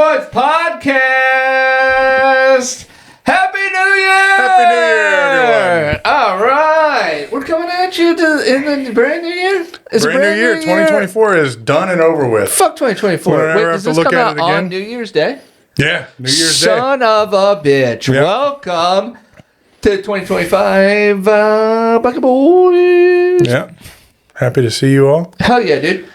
Boys Podcast. Happy New Year! Happy New Year, everyone! All right, we're coming at you in the brand new year. Brand new year, 2024 is done and over with. Fuck 2024. We'll Wait, never does have this to look come at out it again? on New Year's Day? Yeah, New Year's Day. Son of a bitch! Yep. Welcome to 2025, Bucket Boys. Yeah, happy to see you all. Hell yeah, dude.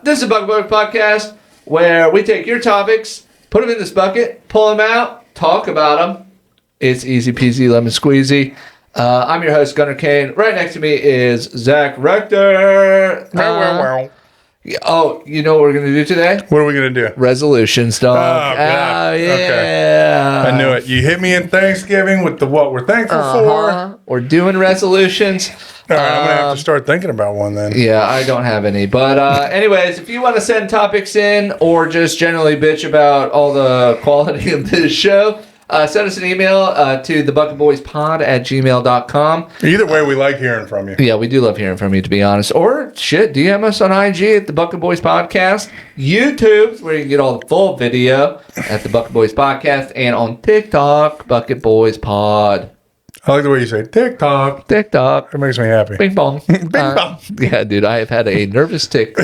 This is a Bucket Boys Podcast where we take your topics, put them in this bucket, pull them out, talk about them. It's easy peasy, lemon squeezy. I'm your host, Gunnar Cain. Right next to me is Zak Rector. Oh, you know what we're going to do today? What are we going to do? Resolutions, dog. Oh, God. Yeah. Okay. I knew it. You hit me in Thanksgiving with the what we're thankful for. We're doing resolutions. All right, I'm going to have to start thinking about one then. Yeah, I don't have any. But anyways, if you want to send topics in or just generally bitch about all the quality of this show, send us an email to thebucketboyspod@gmail.com. Either way, we like hearing from you. Yeah, we do love hearing from you, to be honest. Or, DM us on IG at The Bucket Boys Podcast. YouTube, where you can get all the full video at The Bucket Boys Podcast. And on TikTok, Bucket Boys Pod. I like the way you say TikTok. TikTok. It makes me happy. Bing bong. Bing bong. Yeah, dude, I have had a nervous tick.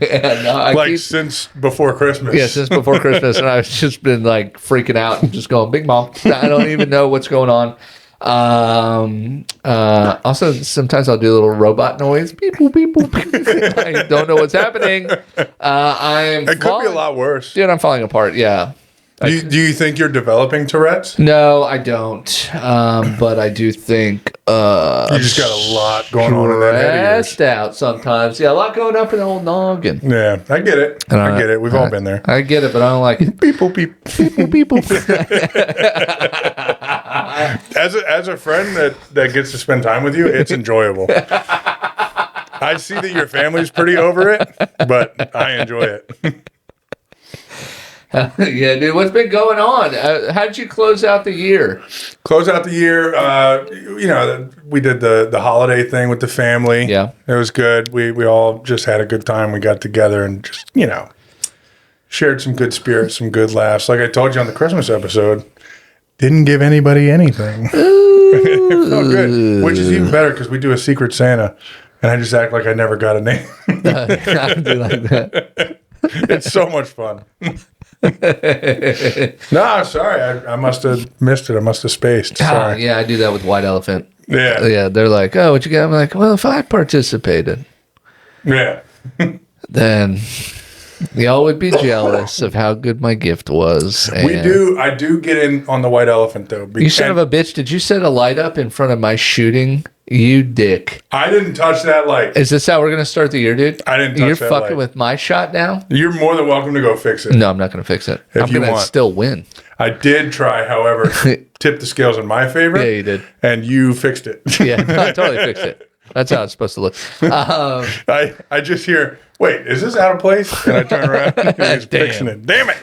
And, since before Christmas. Yeah, since before Christmas, and I've just been like freaking out and just going bing bong. I don't even know what's going on. Also, sometimes I'll do a little robot noise. Beep boop, beep boop. I don't know what's happening. It could be a lot worse. Dude, I'm falling apart. Yeah. Do you think you're developing Tourette's? No, I don't. But I do think You just got a lot going on in that head of yours. stressed out sometimes. Yeah, a lot going up in the old noggin. Yeah, I get it. I get it. We've all been there. I get it, but I don't like it. Beep boop, beep. Beep boop, beep boop. As a friend that gets to spend time with you, it's enjoyable. I see that your family's pretty over it, but I enjoy it. Yeah, dude, what's been going on? How did you close out the year? Close out the year. We did the holiday thing with the family. Yeah. It was good. We all just had a good time. We got together and just, shared some good spirits, some good laughs. Like I told you on the Christmas episode, didn't give anybody anything. It felt good, which is even better because we do a Secret Santa, and I just act like I never got a name. I do like that. It's so much fun. No, sorry. I must have missed it. I must have spaced. Sorry. Yeah, I do that with White Elephant. Yeah. Yeah, they're like, oh, what you got? I'm like, well, if I participated, Yeah. then y'all would be jealous of how good my gift was. And I do get in on the White Elephant, though. You son of a bitch, did you set a light up in front of my shooting? You dick. I didn't touch that light. Is this how we're going to start the year, dude? I didn't touch You're that fucking light. with my shot now? You're more than welcome to go fix it. No, I'm not going to fix it. I'm you going to want. still win. I did try, however, tip the scales in my favor. Yeah, you did. And you fixed it. Yeah, I totally fixed it. That's how it's supposed to look. I just hear, wait, is this out of place? And I turn around and he's fixing it. Damn it.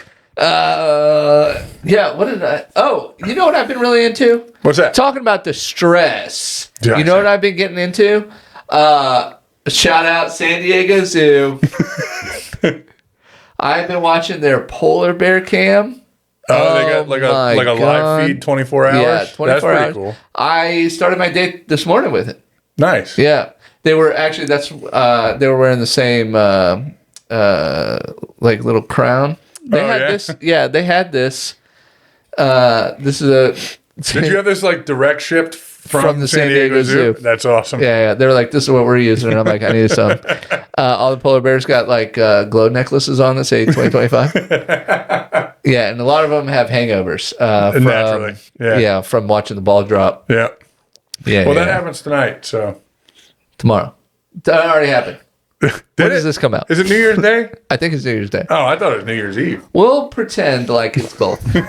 Yeah, what did I... Oh, you know what I've been really into? What's that? Talking about the stress. Yeah, You know what I've been getting into? Shout out San Diego Zoo. I've been watching their polar bear cam. Oh, they got like a live feed 24 hours? Yeah, 24 That's hours. pretty cool. I started my day this morning with it. Nice. Yeah. They were actually, they were wearing the same, like little crown. They had this. Yeah, they had this. This is a. Did you have this like direct shipped from the San Diego Zoo? That's awesome. Yeah. They were like, this is what we're using. And I'm like, I need some. All the polar bears got like glow necklaces on that say 2025. Yeah, and a lot of them have hangovers. Naturally. Yeah, from watching the ball drop. Yeah. Yeah. Well, that happens tonight, so. Tomorrow. That already happened. When does this come out? Is it New Year's Day? I think it's New Year's Day. Oh, I thought it was New Year's Eve. We'll pretend like it's both. Either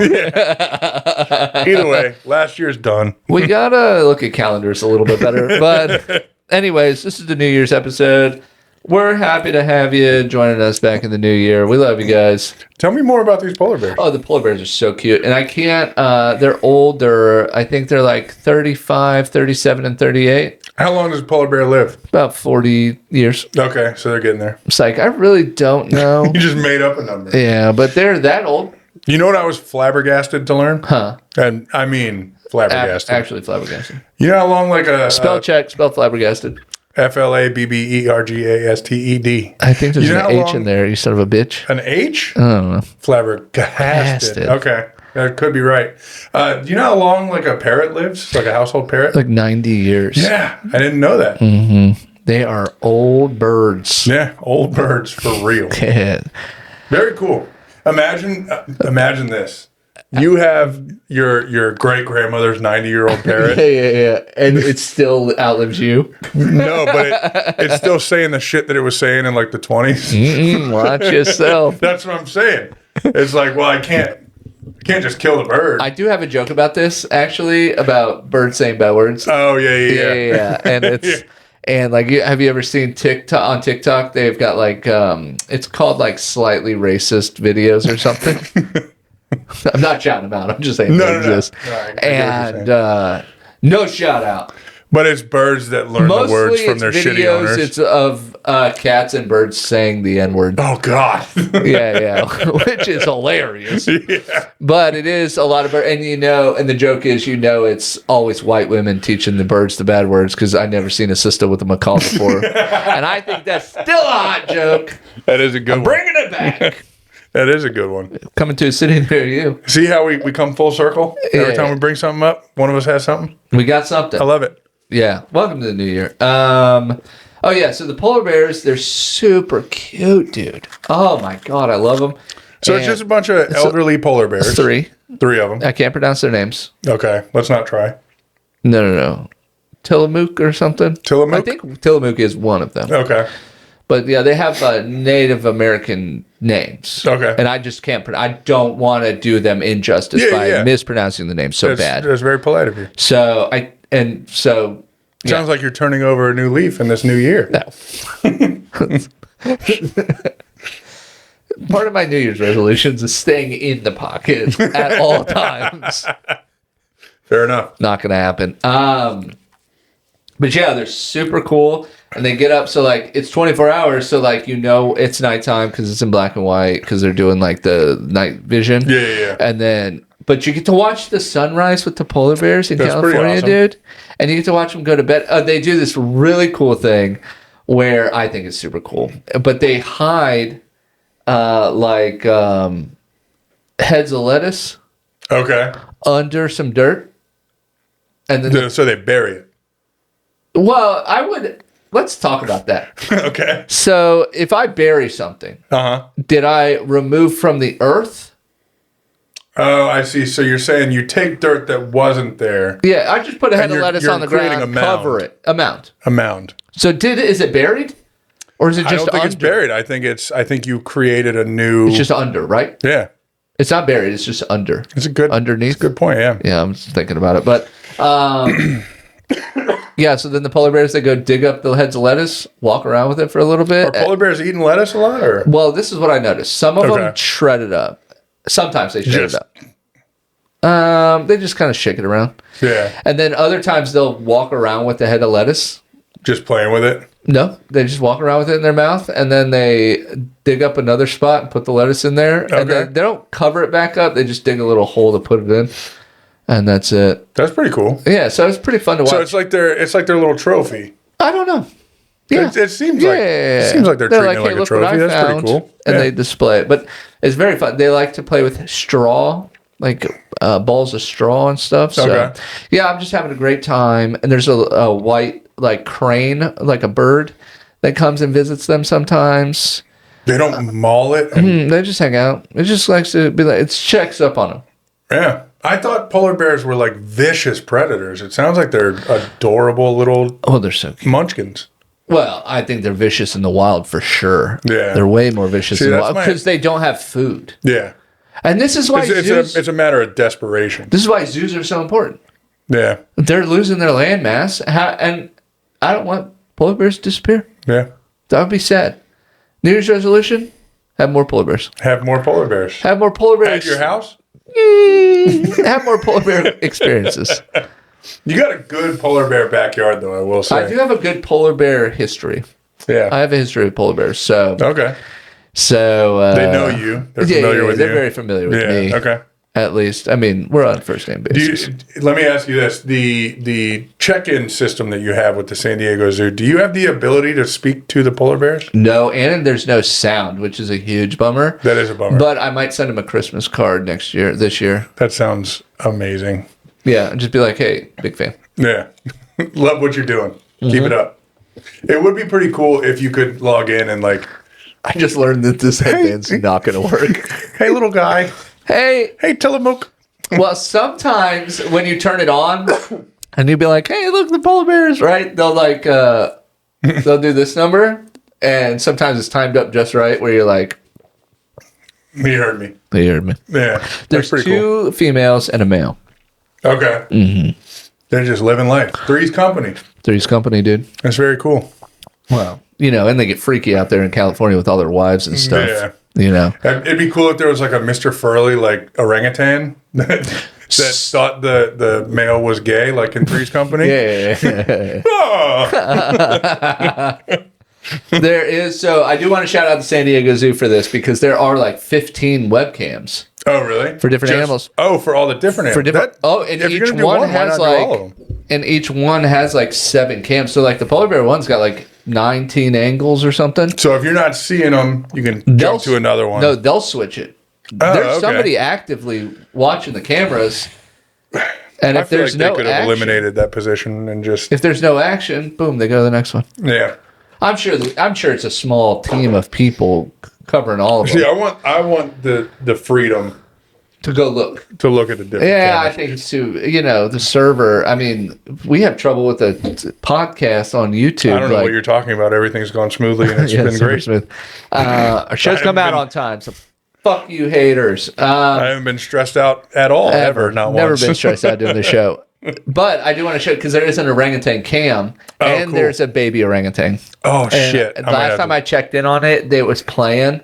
way, last year's done. We gotta look at calendars a little bit better. But anyways, this is the New Year's episode. We're happy to have you joining us back in the new year. We love you guys. Tell me more about these polar bears. Oh, the polar bears are so cute. And I can't, they're old. I think they're like 35, 37, and 38. How long does a polar bear live? About 40 years. Okay, so they're getting there. It's like, I really don't know. You just made up a number. Yeah, but they're that old. You know what I was flabbergasted to learn? Huh. And I mean flabbergasted. Actually flabbergasted. You know how long like a Spell check, spell flabbergasted. FLABBERGASTED. I think there's You know an how H in there, you son of a bitch. An H? I don't know. Flabbergasted. Okay. That could be right. Do you know how long like a parrot lives? Like a household parrot? Like 90 years. Yeah. I didn't know that. They are old birds. Yeah. Old birds for real. Yeah. Very cool. Imagine this. You have your great grandmother's 90-year-old parrot. Yeah. And it still outlives you. No, but it's still saying the shit that it was saying in like the 20s. Watch yourself. That's what I'm saying. It's like, well, I can't just kill the bird. I do have a joke about this, actually, about birds saying bad words. Oh, yeah. And it's and like, have you ever seen TikTok? On TikTok, they've got like it's called like slightly racist videos or something. I'm not shouting them out. I'm just saying they exist. No, I get what And you're no shout out. But it's birds that learn the words from their shitty owners. It's of cats and birds saying the N-word. Oh, God. Yeah. Which is hilarious. Yeah. But it is a lot of birds. And and the joke is, it's always white women teaching the birds the bad words, because I never seen a sister with a macaw before. And I think that's still a hot joke. That is a good one. Bringing it back. That is a good one. Coming to a city near you. See how we come full circle? Every time we bring something up, one of us has something. We got something. I love it. Yeah. Welcome to the new year. So the polar bears, they're super cute, dude. Oh my God, I love them. So it's just a bunch of elderly polar bears. Three of them. I can't pronounce their names. Okay, let's not try. No. Tillamook or something. Tillamook? I think Tillamook is one of them. Okay. But yeah, they have Native American names. Okay. And I just can't. I don't want to do them injustice by mispronouncing the names so bad. That's very polite of you. Sounds like you're turning over a new leaf in this new year. No. Part of my New Year's resolutions is staying in the pocket at all times. Fair enough. Not going to happen. But yeah, they're super cool. And they get up, so like it's 24 hours, so like it's nighttime because it's in black and white, because they're doing like the night vision. Yeah. And then, but you get to watch the sunrise with the polar bears in That's California, awesome. dude. And you get to watch them go to bed. They do this really cool thing where I think it's super cool, but they hide heads of lettuce. Okay. Under some dirt, and then So they bury it. Well, let's talk about that. Okay. So if I bury something, did I remove from the earth? Oh, I see. So you're saying you take dirt that wasn't there. Yeah, I just put a head of lettuce on the creating ground, a mound. cover it, a mound. A mound. So is it buried, or is it just? I don't think it's buried. I think you created a new. It's just under, right? Yeah. It's not buried. It's just under. It's a good underneath. It's a good point. Yeah. Yeah, I'm just thinking about it, but. Yeah, so then the polar bears, they go dig up the heads of lettuce, walk around with it for a little bit. Are polar bears eating lettuce a lot? Or? Well, this is what I noticed. Some of them shred it up. Sometimes they shred it up. They just kind of shake it around. Yeah. And then other times they'll walk around with the head of lettuce. Just playing with it? No, they just walk around with it in their mouth, and then they dig up another spot and put the lettuce in there. Okay. And then they don't cover it back up. They just dig a little hole to put it in. And that's it. That's pretty cool. Yeah, so it's pretty fun to watch. So it's like their little trophy. I don't know. Yeah, it seems like they're treating it like a trophy. That's pretty cool. And they display it, but it's very fun. They like to play with straw, like balls of straw and stuff. So yeah, I'm just having a great time. And there's a white like crane, like a bird, that comes and visits them sometimes. They don't maul it. They just hang out. It just likes to be like, it checks up on them. Yeah. I thought polar bears were like vicious predators. It sounds like they're adorable little they're so cute. munchkins. Well, I think they're vicious in the wild for sure. Yeah. They're way more vicious in the wild because they don't have food. Yeah. And this is why it's a matter of desperation. This is why zoos are so important. Yeah. They're losing their land mass. And I don't want polar bears to disappear. Yeah. That would be sad. New Year's resolution, have more polar bears. Have more polar bears. Have more polar bears. At your house? Have more polar bear experiences. You got a good polar bear backyard, though, I will say. I do have a good polar bear history. Yeah. I have a history of polar bears. So Okay. they know you. They're familiar with you. They're very familiar with me. Okay. At least, I mean, we're on first name basis. Let me ask you this: the check-in system that you have with the San Diego Zoo, do you have the ability to speak to the polar bears? No, and there's no sound, which is a huge bummer. That is a bummer. But I might send him a Christmas card this year. That sounds amazing. Yeah, and just be like, hey, big fan. Yeah. Love what you're doing. Keep it up. It would be pretty cool if you could log in and like... I just learned that this headband's not going to work. Hey, little guy. Hey, Tillamook. Well, sometimes when you turn it on and you'd be like, hey, look, the polar bears, right? They'll like, they'll do this number. And sometimes it's timed up just right where you're like, You heard me. they heard me. Yeah. There's two females and a male. Okay. Mm-hmm. They're just living life. Three's company. Three's company, dude. That's very cool. Wow. And they get freaky out there in California with all their wives and stuff. Yeah. It'd be cool if there was like a Mr. Furley, like orangutan that thought the male was gay, like in Three's Company. Yeah. Oh! There is, so I do want to shout out the San Diego Zoo for this because there are like 15 webcams. Oh, really? For different animals. Oh, for all the different animals. And each one has each one has like 7 cams. So like the polar bear one's got like 19 angles or something. So if you're not seeing them, you can jump to another one. No, they'll switch it. There's somebody actively watching the cameras. And if there's no action, they could have eliminated that position and just... If there's no action, boom, they go to the next one. Yeah. I'm sure it's a small team of people covering all of them. See, I want the freedom to go look at the different cameras. I think it's too, the server. I mean, we have trouble with the podcast on YouTube. I don't know what you're talking about. Everything's gone smoothly and it's been great. Smooth. Our shows come out on time, so fuck you haters. I haven't been stressed out at all, ever. Not Never once. been stressed out doing the show. But I do want to show, because there is an orangutan cam, and cool. There's a baby orangutan. Oh, shit. Last time I checked in on it, it was playing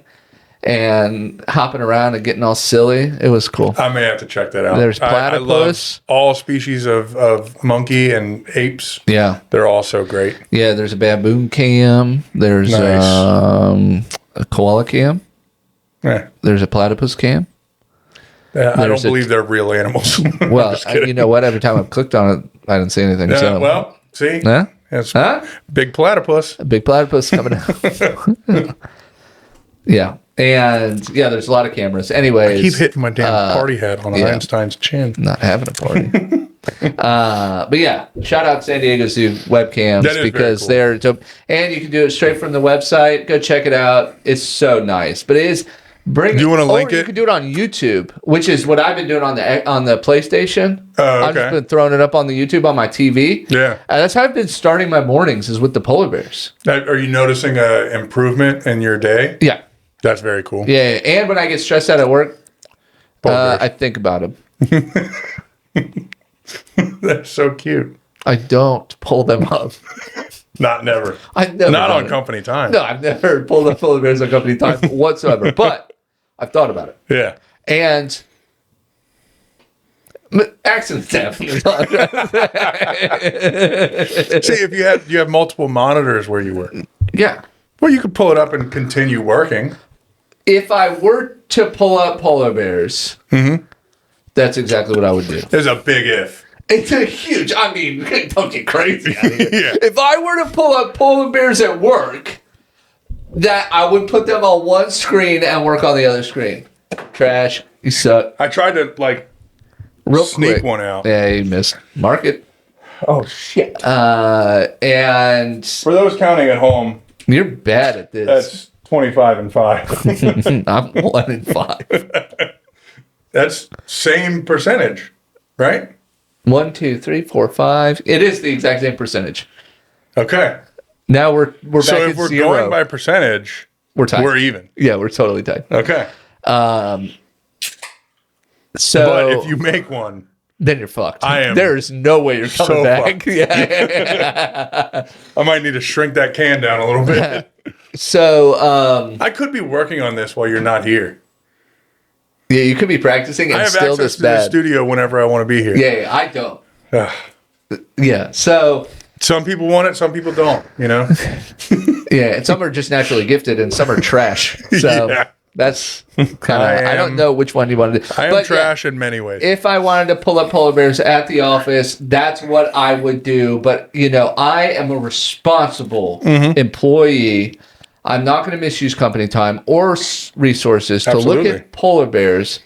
and hopping around and getting all silly. It was cool. I may have to check that out. There's platypus. I love all species of monkey and apes. Yeah. They're all so great. Yeah, there's a baboon cam. There's a koala cam. Yeah. There's a platypus cam. I don't believe they're real animals. Well, you know what? Every time I've clicked on it, I didn't see anything. Well, see? That's big platypus. A big platypus coming out. Yeah. And, there's a lot of cameras. Anyways. I keep hitting my damn party hat on Einstein's chin. Not having a party. But shout out San Diego Zoo webcams because they're dope. And you can do it straight from the website. Go check it out. It's so nice. But it is... Do you want to link it? You can do it on YouTube, which is what I've been doing on the PlayStation. Oh, okay. I've just been throwing it up on the YouTube on my TV. Yeah. That's how I've been starting my mornings is with the polar bears. Are you noticing an improvement in your day? Yeah. That's very cool. Yeah. And when I get stressed out at work, I think about them. That's so cute. I don't pull them up. Never. I've never Not on company time. No, I've never pulled up polar bears on company time whatsoever. But I've thought about it. Yeah. And accidents happen. See, if you have multiple monitors where you work. Yeah. Well, you could pull it up and continue working. If I were to pull up polar bears, that's exactly what I would do. There's a big if. It's a huge, don't get crazy out of here. Yeah. If I were to pull up polar bears at work, that I would put them on one screen and work on the other screen. Trash. You suck. I tried to sneak one out. Yeah, you missed. Mark it. Oh shit. And for those counting at home, you're bad at this. That's 25 and 5. I'm 1 and 5. That's same percentage, right? 1, 2, 3, 4, 5. It is the exact same percentage. Okay. Now we're back so at if we're zero. going by percentage, we're tied. We're even. Yeah, we're totally tied. Okay. So, but if you make one, then you're fucked. I am. There's no way you're coming back. Yeah. I might need to shrink that can down a little bit. So I could be working on this while you're not here. Yeah, you could be practicing and I have still access this to bad. the studio whenever I want to be here. Yeah, I don't. Yeah. So Some people want it, some people don't, you know? yeah, and some are just naturally gifted, and some are trash. So Yeah. that's kind of. I don't know which one you want to do. I am But trash in many ways. if I wanted to pull up polar bears at the office, that's what I would do. But, I am a responsible employee. I'm not going to misuse company time or resources to look Absolutely. at polar bears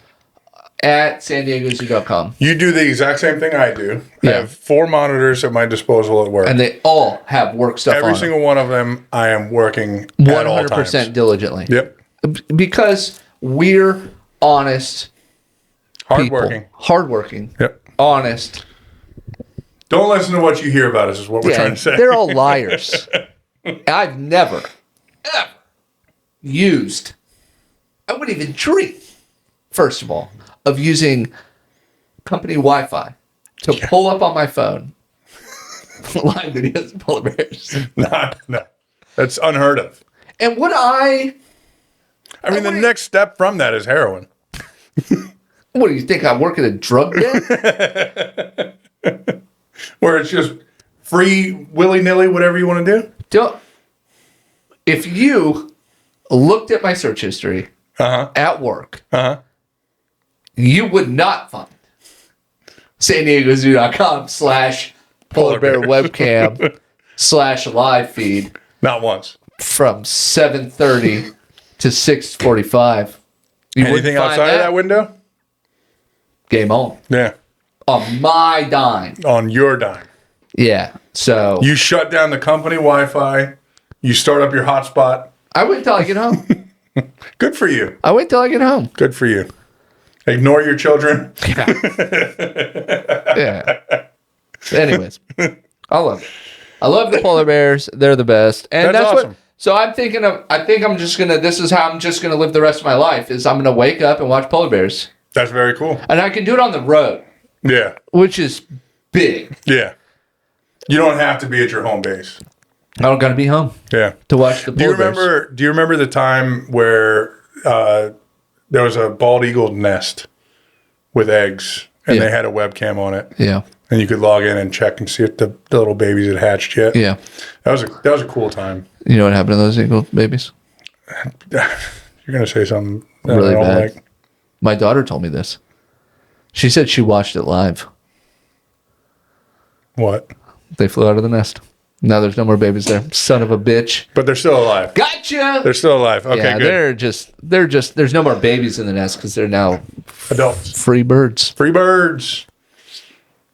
at sandiegozoo.com. You do the exact same thing I do. Yeah. I have 4 monitors at my disposal at work. And they all have work stuff Every on single one of them, I am working them. at all times. 100% diligently. Yep. Because we're honest Hardworking. people. Hardworking. Yep. Honest. Don't listen to what you hear about us is what we're trying to say. They're all liars. I've never, ever used, I wouldn't even dream, first of all, of using company Wi-Fi to pull up on my phone live videos of polar bears. No. That's unheard of. And would I I mean, the next step from that is heroin. what do you think, I work at a drug den? Where it's just free, willy-nilly, whatever you want to do. If you looked at my search history at work, you would not find sandiegozoo.com/polar bear webcam /live feed Not once. from 7:30 to 6:45. You wouldn't Anything find outside of that window? Game on. Yeah. On my dime. On your dime. Yeah. So You shut down the company Wi-Fi. You start up your hotspot. I wait till I get home. Good for you. I wait till I get home. Good for you. Ignore your children. Yeah. Anyways, I love it. I love the polar bears. They're the best. And That's that's awesome. what. So I think I'm just going to, this is how I'm just going to live the rest of my life, is I'm going to wake up and watch polar bears. That's very cool. And I can do it on the road, Yeah. which is big. Yeah. You don't have to be at your home base. I don't got to be home Yeah. to watch the polar bears. Do you remember the time where there was a bald eagle nest with eggs and Yeah. they had a webcam on it Yeah. and you could log in and check and see if the little babies had hatched yet? Yeah. That was a cool time. You know what happened to those eagle babies? You're going to say something that Really I don't bad. like. My daughter told me this. She said she watched it live. What? They flew out of the nest. Now there's no more babies there. Son of a bitch. But they're still alive. Gotcha. They're still alive. Okay, Yeah, good. they're just, there's no more babies in the nest because they're now Adults. free birds. Free birds.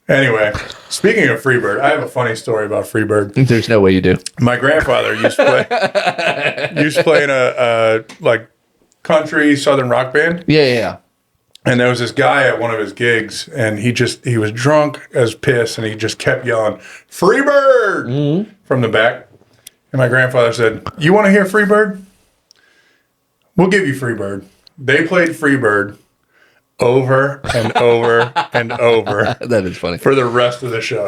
Anyway, speaking of Freebird, I have a funny story about Freebird. There's no way you do. My grandfather used to play in a like country southern rock band, Yeah. and there was this guy at one of his gigs, and he was drunk as piss, and he just kept yelling Freebird from the back. And my grandfather said, "You want to hear Freebird? We'll give you Freebird." They played Freebird over and over and over That is funny. for the rest of the show.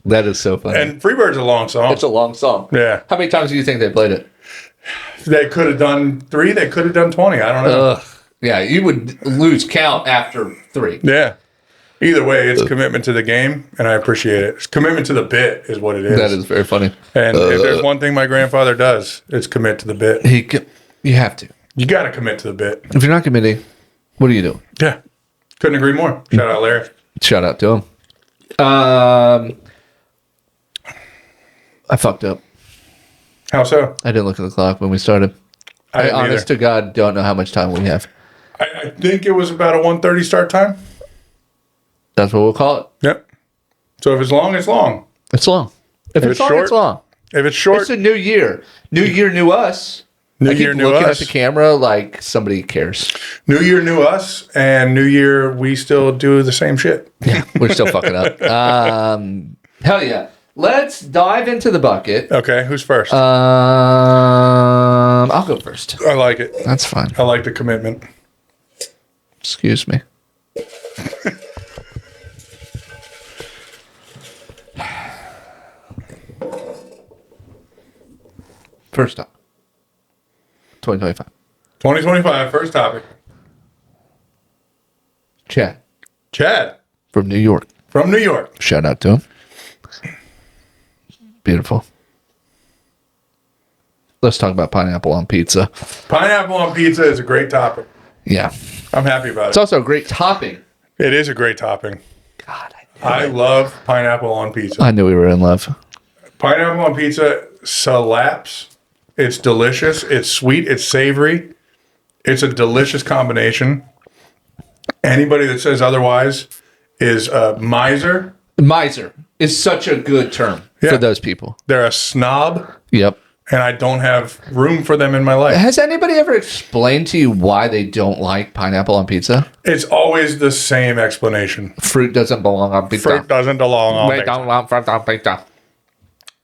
That is so funny. And Freebird's a long song. It's a long song. Yeah. How many times do you think they played it? They could have done 3. They could have done 20. I don't know. Ugh. Yeah, you would lose count after 3. Yeah. Either way, it's commitment to the game, and I appreciate it. It's commitment to the bit is what it is. That is very funny. And if there's one thing my grandfather does, it's commit to the bit. You have to. You got to commit to the bit. If you're not committing, what are you doing? Yeah. Couldn't agree more. Shout out, Larry. Shout out to him. I fucked up. How so? I didn't look at the clock when we started. I didn't either. honest to God don't know how much time we have. I think it was about a 1:30 start time. That's what we'll call it. Yep. So if it's long, it's long. It's long. If it's long, short, it's long. If it's short, It's a new year. New year, new us. New I keep year, new looking us. at the camera like somebody cares. New year, new us, and New Year, we still do the same shit. Yeah, we're still fucking up. Hell yeah. Let's dive into the bucket. Okay, who's first? I'll go first. I like it. That's fine. I like the commitment. Excuse me. First up. 2025. 2025, first topic. Chad Chad from New York. from New York. Shout out to him. Beautiful. Let's talk about pineapple on pizza. Pineapple on pizza is a great topic. Yeah. I'm happy about It's it. also a great topping. It is a great topping. God, I love pineapple on pizza. I knew we were in love. Pineapple on pizza slaps. It's delicious. It's sweet. It's savory. It's a delicious combination. Anybody that says otherwise is a miser. Miser is such a good term for those people. They're a snob, Yep. and I don't have room for them in my life. Has anybody ever explained to you why they don't like pineapple on pizza? It's always the same explanation. Fruit doesn't belong on pizza. Fruit doesn't belong on We pizza. don't want fruit on pizza.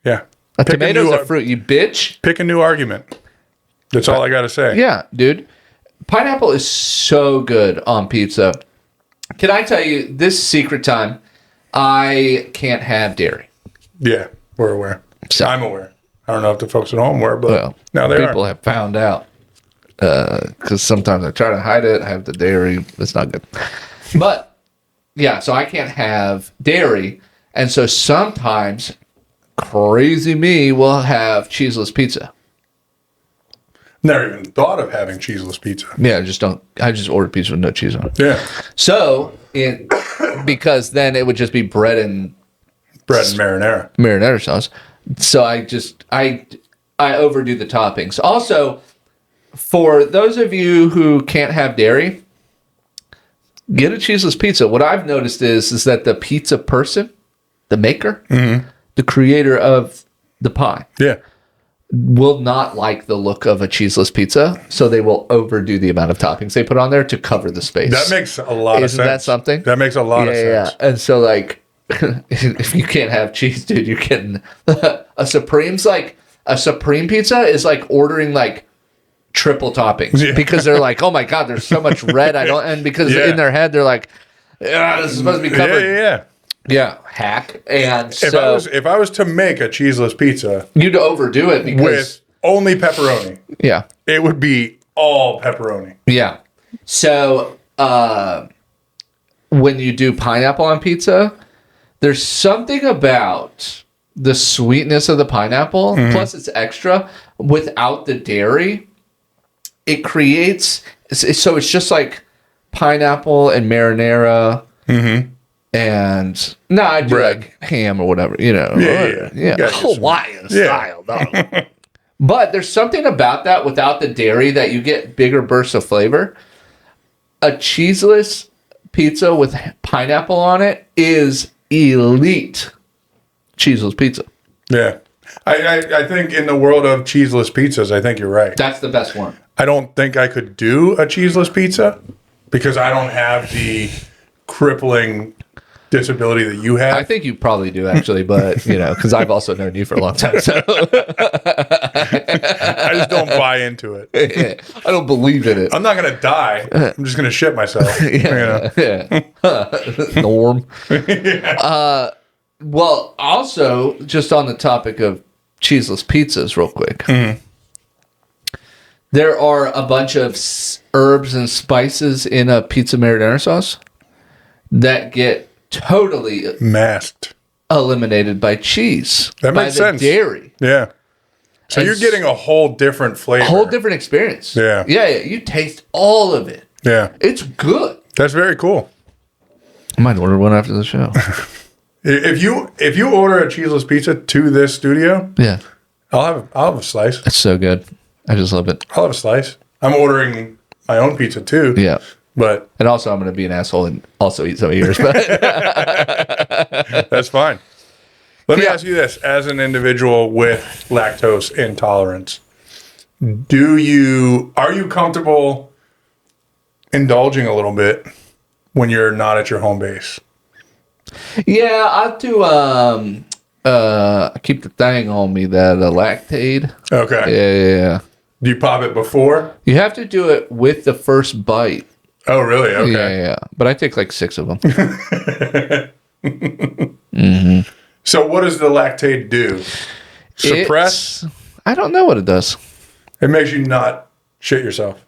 Yeah. A tomato's a fruit, you bitch. Pick a new argument. That's all I got to say. Yeah, dude. Pineapple is so good on pizza. Can I tell you this secret time? I can't have dairy. Yeah, we're aware. So- I'm aware. I don't know if the folks at home were, but Well, now they people are. have found out. Because sometimes I try to hide it. I have the dairy. It's not good. But, yeah, so I can't have dairy. And so sometimes, crazy me will have cheeseless pizza. Never even thought of having cheeseless pizza. Yeah, I just order pizza with no cheese on it. Yeah. So, because then it would just be bread and Bread and marinara. marinara sauce. So I overdo the toppings. Also, for those of you who can't have dairy, get a cheeseless pizza. What I've noticed is that the pizza person, the maker, the creator of the pie, Yeah. will not like the look of a cheeseless pizza, so they will overdo the amount of toppings they put on there to cover the space. That makes a lot of sense. Isn't that something? That makes a lot of sense. Yeah. And so, like, if you can't have cheese, dude, you're getting a Supreme pizza is like ordering like triple toppings because they're like, oh my God, there's so much red. And because in their head, they're like, yeah, this is supposed to be covered. Yeah. Hack. And If I was to make a cheeseless pizza you'd overdo it because. with only pepperoni, Yeah. it would be all pepperoni. Yeah. So when you do pineapple on pizza, there's something about the sweetness of the pineapple, plus it's extra, without the dairy. It creates, so it's just like pineapple and marinara and, I do Bread. like ham or whatever, you know. Yeah. You gotta get some- Hawaiian style, dog. But there's something about that without the dairy that you get bigger bursts of flavor. A cheeseless pizza with pineapple on it is elite cheeseless pizza. Yeah. I think in the world of cheeseless pizzas, I think you're right. That's the best one. I don't think I could do a cheeseless pizza because I don't have the crippling disability that you have. I think you probably do actually, but because I've also known you for a long time, so I just don't buy into it. I don't believe in it. I'm not going to die. I'm just going to shit myself. Norm. Well, also, just on the topic of cheeseless pizzas, real quick. There are a bunch of herbs and spices in a pizza marinara sauce that get totally Masked. eliminated by cheese. That makes by the sense. Dairy. Yeah. So And you're getting a whole different flavor. A whole different experience. Yeah. Yeah. You taste all of it. Yeah. It's good. That's very cool. I might order one after the show. If you order a cheeseless pizza to this studio, Yeah. I'll have a slice. It's so good. I just love it. I'll have a slice. I'm ordering my own pizza too. Yeah. But And also, I'm going to be an asshole and also eat some of yours. But that's fine. Let me Yeah. ask you this: as an individual with lactose intolerance, are you comfortable indulging a little bit when you're not at your home base? yeah, I do. I keep the thing on me that Lactaid. Okay. Yeah. Do you pop it before? You have to do it with the first bite. Oh, really? Okay. Yeah. But I take like 6 of them. So what does the lactate do? Suppress? I don't know what it does. It makes you not shit yourself.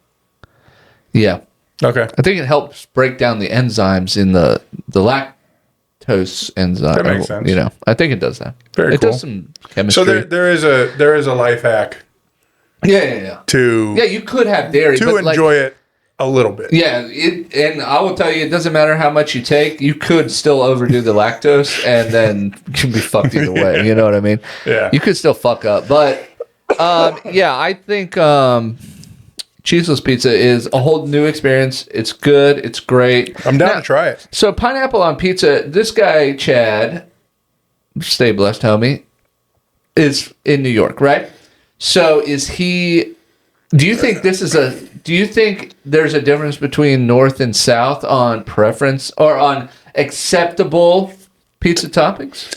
Yeah. Okay. I think it helps break down the enzymes in the lactose lactose enzyme. That makes sense. I think it does that. Very it cool. does some chemistry. So there is a life hack yeah. to Yeah, you could have dairy, to but enjoy it a little bit. Yeah, and I will tell you, it doesn't matter how much you take. You could still overdo the lactose, and then you can be fucked either way. You know what I mean? Yeah. You could still fuck up, but I think cheeseless pizza is a whole new experience. It's good. It's great. I'm down to try it. So pineapple on pizza. This guy Chad, stay blessed, homie, is in New York, right? So is he? Do you think Do you think there's a difference between North and South on preference or on acceptable pizza toppings?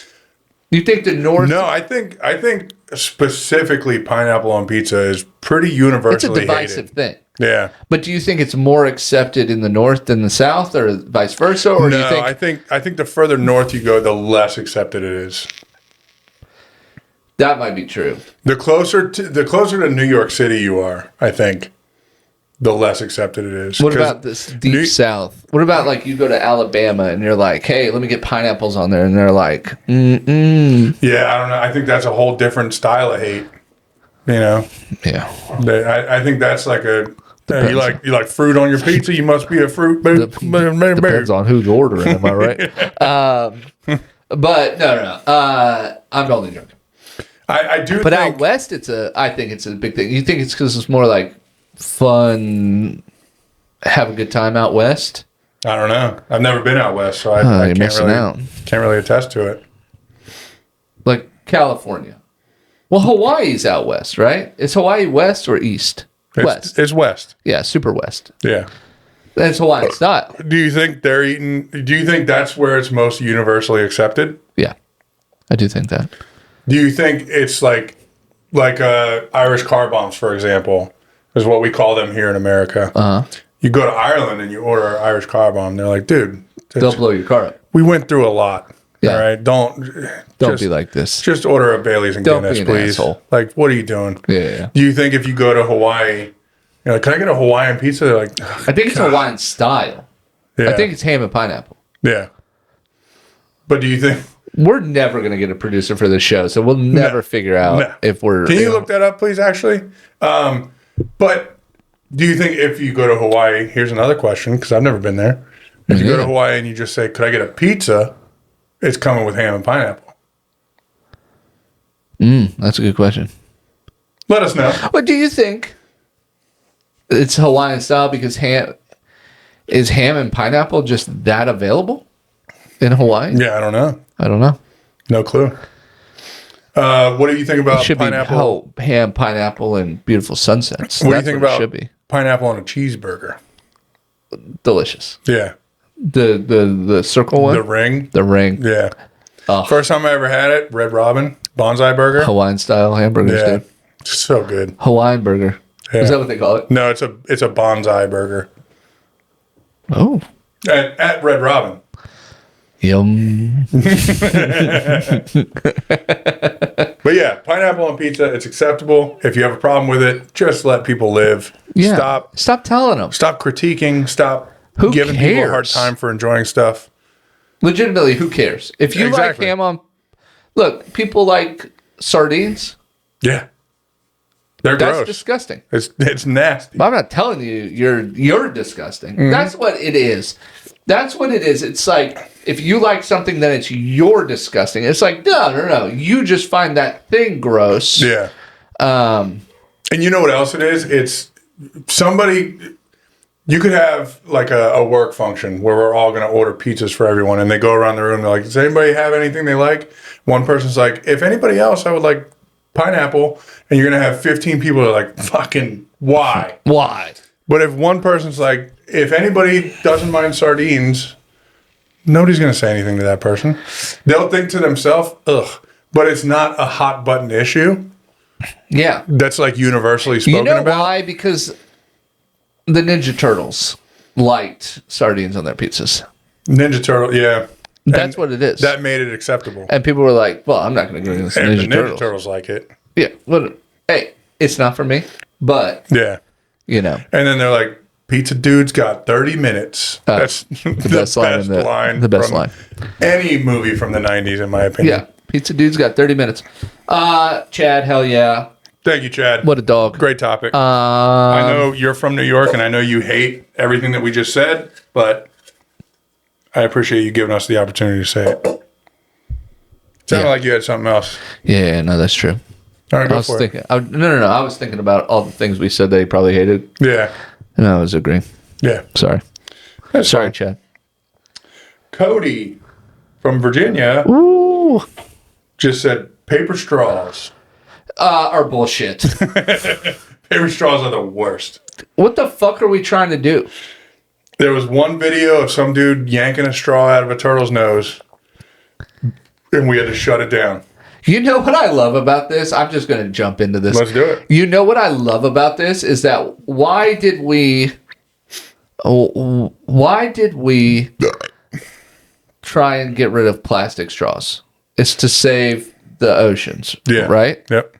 Do you think the North? No, I think specifically pineapple on pizza is pretty universally It's a divisive thing. Yeah. But do you think it's more accepted in the North than the South, or vice versa? Or do you think I think the further north you go, the less accepted it is. that might be true? The closer to New York City you are, I think, the less accepted it is. What about this deep South? What about like you go to Alabama and you're like, hey, let me get pineapples on there, and they're like, mm-mm. Yeah, I don't know. I think that's a whole different style of hate. Yeah. I think that's like you like fruit on your pizza. You must be a fruit. Depends on who's ordering. Am I right? But no. I'm only joking. I do. But think, out west, I think it's a big thing. You think it's because it's more like fun, have a good time out west? I don't know. I've never been out west, so I can't really attest to it. Like California. Well, Hawaii's out west, right? Is Hawaii west or east? West. It's west. Yeah, super west. Yeah. That's Hawaiian style. Do you think do you think that's where it's most universally accepted? Yeah, I do think that. Do you think it's like Irish car bombs, for example, is what we call them here in America? Uh-huh. You go to Ireland and you order an Irish car bomb. They're like, dude, They'll blow your car up. we went through a lot. Yeah. All right, don't be like this. Just order a Bailey's and Don't Guinness, be an please. asshole. Like, what are you doing? Yeah. Do you think if you go to Hawaii, you're like, can I get a Hawaiian pizza? They're like, I think it's Hawaiian style. yeah. I think it's ham and pineapple. Yeah. But do you think... We're never going to get a producer for this show, so we'll never figure out if we're... Can you look that up, please, actually? But do you think if you go to Hawaii... Here's another question, because I've never been there. If you go to Hawaii and you just say, could I get a pizza? It's coming with ham and pineapple. That's a good question. Let us know. What do you think? It's Hawaiian style because ham and pineapple just that available in Hawaii? Yeah, I don't know. I don't know. No clue. What do you think about It should pineapple? be ham, pineapple, and beautiful sunsets. What do you think about it should be? Pineapple on a cheeseburger? Delicious. Yeah. The circle one? The ring? The ring. Yeah. Oh. First time I ever had it, Red Robin, bonsai burger. Hawaiian style hamburgers, Yeah. dude. So good. Hawaiian burger. Yeah. Is that what they call it? No, it's a bonsai burger. Oh. At Red Robin. Yum. But yeah, pineapple on pizza, it's acceptable. If you have a problem with it, just let people live. Yeah. Stop telling them. Stop critiquing. Stop Who giving people a hard cares? time for enjoying stuff. Legitimately, who cares? If you Exactly. like ham on... Look, people like sardines. Yeah. They're That's gross. disgusting. It's nasty. But I'm not telling you you're disgusting. That's what it is. That's what it is. It's like if you like something, then it's you're disgusting. It's like no. You just find that thing gross. Yeah. And you know what else it is? It's somebody. You could have like a work function where we're all going to order pizzas for everyone, and they go around the room. They're like, "Does anybody have anything they like?" One person's like, "If anybody else, I would like pineapple," and you're going to have 15 people that are like, "Fucking why?" Why? But if one person's like, if anybody doesn't mind sardines, nobody's going to say anything to that person. They'll think to themselves, ugh. But it's not a hot button issue. Yeah. That's like universally spoken You know about. why? Because the Ninja Turtles liked sardines on their pizzas. Ninja Turtle, yeah. That's what it is. That made it acceptable. And people were like, well, I'm not going to go against And the Ninja Ninja Turtles. Turtles like it. Yeah. Well, hey, it's not for me, but, Yeah. you know. And then they're like, Pizza Dude's got 30 minutes. That's the best line. The best line. Any movie from the 90s, in my opinion. Yeah. Pizza Dude's got 30 minutes. Chad, hell yeah. Thank you, Chad. What a dog. Great topic. I know you're from New York, and I know you hate everything that we just said, but I appreciate you giving us the opportunity to say it. Sounded like you had something else. Yeah, no, that's true. All right, go I was for thinking, it. No. I was thinking about all the things we said that he probably hated. Yeah. And I was agreeing. Yeah. Sorry. That's Sorry, fine. Chad. Cody from Virginia Ooh. just said paper straws. Are bullshit. Paper straws are the worst. What the fuck are we trying to do? There was one video of some dude yanking a straw out of a turtle's nose, and we had to shut it down. You know what I love about this? I'm just going to jump into this. Let's do it. You know what I love about this is that why did we try and get rid of plastic straws? It's to save the oceans. Yeah. Right? Yep.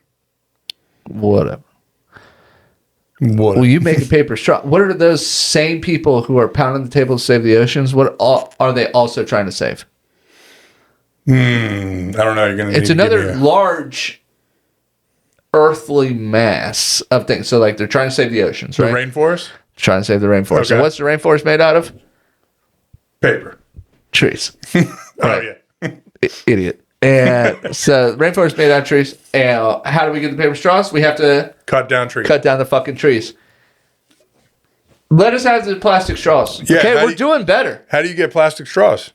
Whatever. What? Well, you make a paper straw. What are those same people who are pounding the table to save the oceans? What are they also trying to save? I don't know. You're gonna. It's another large earthly mass of things. So, like, they're trying to save the oceans, right? The rainforest. Trying to save the rainforest. Okay. And what's the rainforest made out of? Paper. Trees. Oh yeah. Idiot. And so, the rainforest made out of trees. And how do we get the paper straws? We have to Cut down trees. cut down the fucking trees. Let us have the plastic straws. Yeah, okay, how we're do you- doing better. How do you get plastic straws?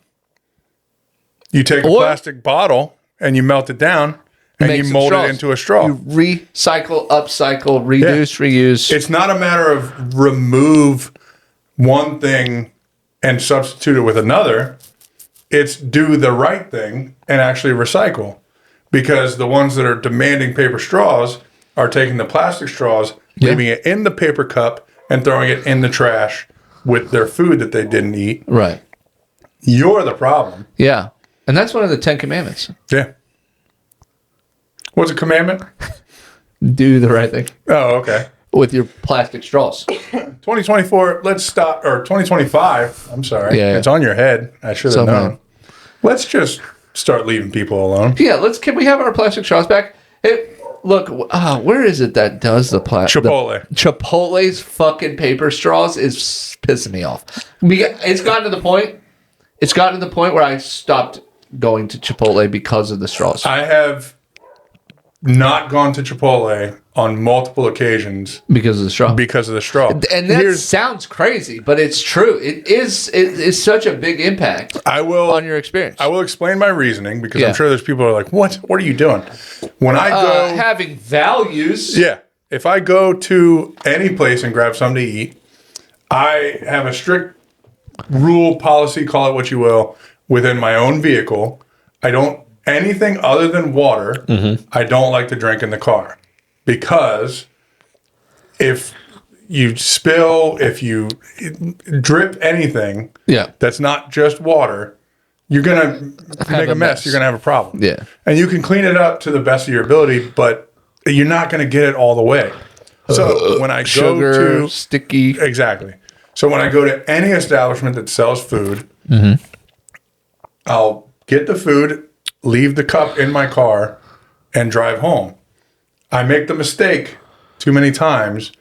You take a plastic bottle and you melt it down and Make you some mold straws. it into a straw. You recycle, upcycle, reduce, reuse. It's not a matter of remove one thing and substitute it with another. It's do the right thing and actually recycle. Because the ones that are demanding paper straws are taking the plastic straws, leaving it in the paper cup, and throwing it in the trash with their food that they didn't eat. Right. You're the problem. Yeah. And that's one of the 10 commandments. Yeah. What's a commandment? Do the right thing Oh, okay. with your plastic straws. 2024, let's stop, or 2025, I'm sorry. Yeah. It's on your head. I should have So known. mine. Let's just start leaving people alone. Yeah, can we have our plastic straws back? Look, where is it that does the plastic? Chipotle. Chipotle's fucking paper straws is pissing me off. It's gotten to the point. It's gotten to the point where I stopped going to Chipotle because of the straws. I have not gone to Chipotle on multiple occasions Because of the straw. because of the straw. And that sounds crazy, but it's true. It is such a big impact on your experience. I will explain my reasoning because Yeah. I'm sure there's people who are like, what are you doing? When I go, having values. yeah, if I go to any place and grab something to eat, I have a strict rule, policy, call it what you will, within my own vehicle. I don't, anything other than water, I don't like to drink in the car. Because if you spill, if you drip anything that's not just water, you're going to make a mess. You're going to have a problem. Yeah. And you can clean it up to the best of your ability, but you're not going to get it all the way. So when I Sugar, go to... sticky. Exactly. So when I go to any establishment that sells food, I'll get the food, leave the cup in my car, and drive home. I make the mistake too many times